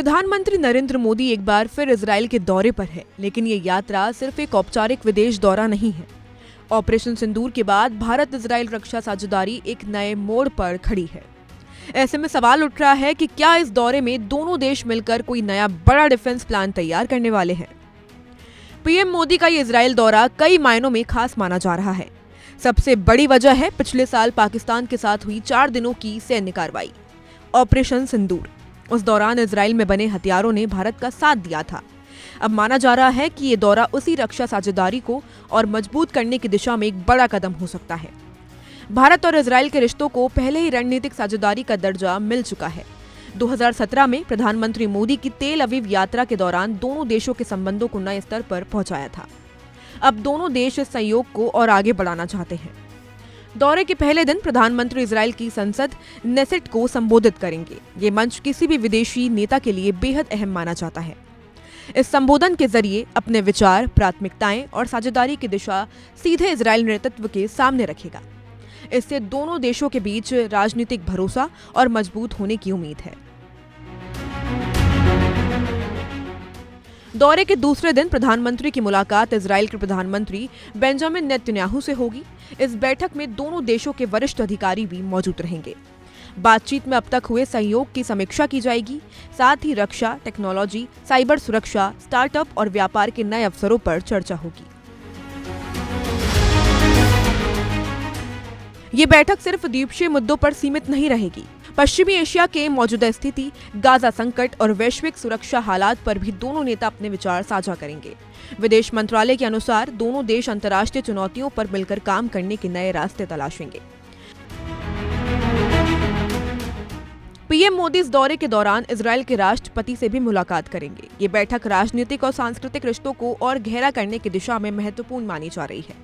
प्रधानमंत्री नरेंद्र मोदी एक बार फिर इजराइल के दौरे पर है, लेकिन ये यात्रा सिर्फ एक औपचारिक विदेश दौरा नहीं है। ऑपरेशन सिंदूर के बाद भारत इजराइल रक्षा साझेदारी एक नए मोड़ पर खड़ी है। ऐसे में सवाल उठ रहा है कि क्या इस दौरे में दोनों देश मिलकर कोई नया बड़ा डिफेंस प्लान तैयार करने वाले हैं। पीएम मोदी का ये इजराइल दौरा कई मायनों में खास माना जा रहा है। सबसे बड़ी वजह है पिछले साल पाकिस्तान के साथ हुई 4 दिनों की सैन्य कार्रवाई, ऑपरेशन सिंदूर। उस दौरान इजराइल में बने हथियारों ने भारत का साथ दिया था। अब माना जा रहा है कि ये दौरा उसी रक्षा साझेदारी को और मजबूत करने की दिशा में एक बड़ा कदम हो सकता है। भारत और इजराइल के रिश्तों को पहले ही रणनीतिक साझेदारी का दर्जा मिल चुका है। 2017 में प्रधानमंत्री मोदी की तेल अवीव यात्रा के दौरान दोनों देशों के संबंधों को नए स्तर पर पहुंचाया था। अब दोनों देश इस सहयोग को और आगे बढ़ाना चाहते हैं। दौरे के पहले दिन प्रधानमंत्री इजराइल की संसद नेसेट को संबोधित करेंगे। ये मंच किसी भी विदेशी नेता के लिए बेहद अहम माना जाता है। इस संबोधन के जरिए अपने विचार, प्राथमिकताएं और साझेदारी की दिशा सीधे इजराइल नेतृत्व के सामने रखेगा। इससे दोनों देशों के बीच राजनीतिक भरोसा और मजबूत होने की उम्मीद है। दौरे के दूसरे दिन प्रधानमंत्री की मुलाकात इजराइल के प्रधानमंत्री बेंजामिन नेतन्याहू से होगी। इस बैठक में दोनों देशों के वरिष्ठ अधिकारी भी मौजूद रहेंगे। बातचीत में अब तक हुए सहयोग की समीक्षा की जाएगी। साथ ही रक्षा, टेक्नोलॉजी, साइबर सुरक्षा, स्टार्टअप और व्यापार के नए अवसरों पर चर्चा होगी। ये बैठक सिर्फ द्वीपीय मुद्दों पर सीमित नहीं रहेगी। पश्चिमी एशिया के मौजूदा स्थिति, गाजा संकट और वैश्विक सुरक्षा हालात पर भी दोनों नेता अपने विचार साझा करेंगे। विदेश मंत्रालय के अनुसार दोनों देश अंतर्राष्ट्रीय चुनौतियों पर मिलकर काम करने के नए रास्ते तलाशेंगे। पीएम मोदी इस दौरे के दौरान इजराइल के राष्ट्रपति से भी मुलाकात करेंगे। ये बैठक राजनीतिक और सांस्कृतिक रिश्तों को और गहरा करने की दिशा में महत्वपूर्ण मानी जा रही है।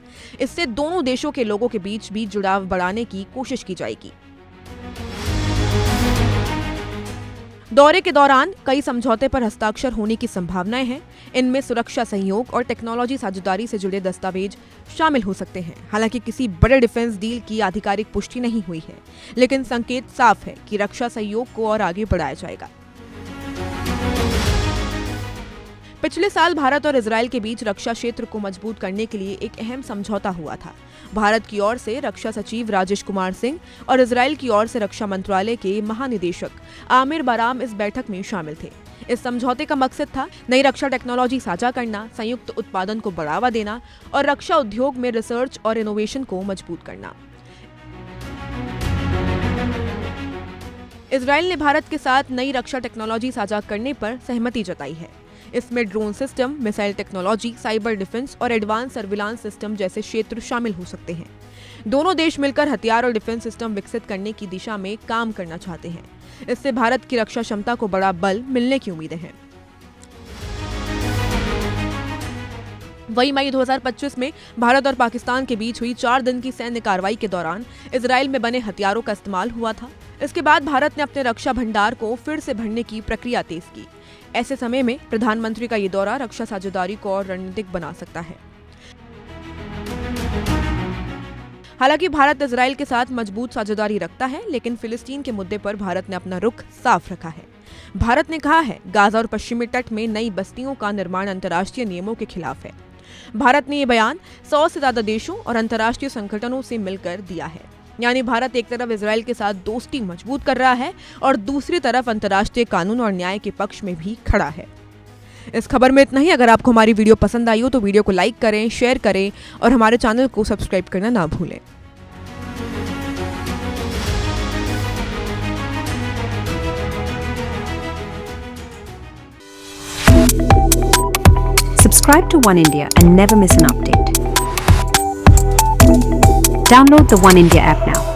इससे दोनों देशों के लोगों के बीच भी जुड़ाव बढ़ाने की कोशिश की जाएगी। दौरे के दौरान कई समझौते पर हस्ताक्षर होने की संभावनाएं हैं। इनमें सुरक्षा सहयोग और टेक्नोलॉजी साझेदारी से जुड़े दस्तावेज शामिल हो सकते हैं। हालांकि किसी बड़े डिफेंस डील की आधिकारिक पुष्टि नहीं हुई है, लेकिन संकेत साफ है कि रक्षा सहयोग को और आगे बढ़ाया जाएगा। पिछले साल भारत और इजराइल के बीच रक्षा क्षेत्र को मजबूत करने के लिए एक अहम समझौता हुआ था। भारत की ओर से रक्षा सचिव राजेश कुमार सिंह और इजराइल की ओर से रक्षा मंत्रालय के महानिदेशक आमिर बाराम इस बैठक में शामिल थे। इस समझौते का मकसद था नई रक्षा टेक्नोलॉजी साझा करना, संयुक्त उत्पादन को बढ़ावा देना और रक्षा उद्योग में रिसर्च और इनोवेशन को मजबूत करना। इजराइल ने भारत के साथ नई रक्षा टेक्नोलॉजी साझा करने पर सहमति जताई है। इसमें drone system, missile technology, cyber defence और एडवांस सर्विलांस सिस्टम जैसे क्षेत्र शामिल हो सकते हैं। दोनों देश मिलकर हथियार और डिफेंस सिस्टम विकसित करने की दिशा में काम करना चाहते हैं। इससे भारत की रक्षा क्षमता को बड़ा बल मिलने की उम्मीदें हैं। वहीं मई 2025 में भारत और पाकिस्तान के बीच हुई 4 दिन की सैन्य कार्रवाई के दौरान इजराइल में बने हथियारों का इस्तेमाल हुआ था। इसके बाद भारत ने अपने रक्षा भंडार को फिर से भरने की प्रक्रिया तेज की। ऐसे समय में प्रधानमंत्री का ये दौरा रक्षा साझेदारी को और रणनीतिक बना सकता है। हालांकि भारत इजराइल के साथ मजबूत साझेदारी रखता है, लेकिन फिलिस्तीन के मुद्दे पर भारत ने अपना रुख साफ रखा है। भारत ने कहा है, गाजा और पश्चिमी तट में नई बस्तियों का निर्माण अंतर्राष्ट्रीय नियमों के खिलाफ है। भारत ने ये बयान 100 से ज्यादा देशों और अंतर्राष्ट्रीय संगठनों से मिलकर दिया है। यानी भारत एक तरफ इजराइल के साथ दोस्ती मजबूत कर रहा है और दूसरी तरफ अंतर्राष्ट्रीय कानून और न्याय के पक्ष में भी खड़ा है। इस खबर में इतना ही। अगर आपको हमारी वीडियो पसंद आई हो तो वीडियो को लाइक करें, शेयर करें और हमारे चैनल को सब्सक्राइब करना ना भूलें। Subscribe to One India and never miss an update. Download the One India app now.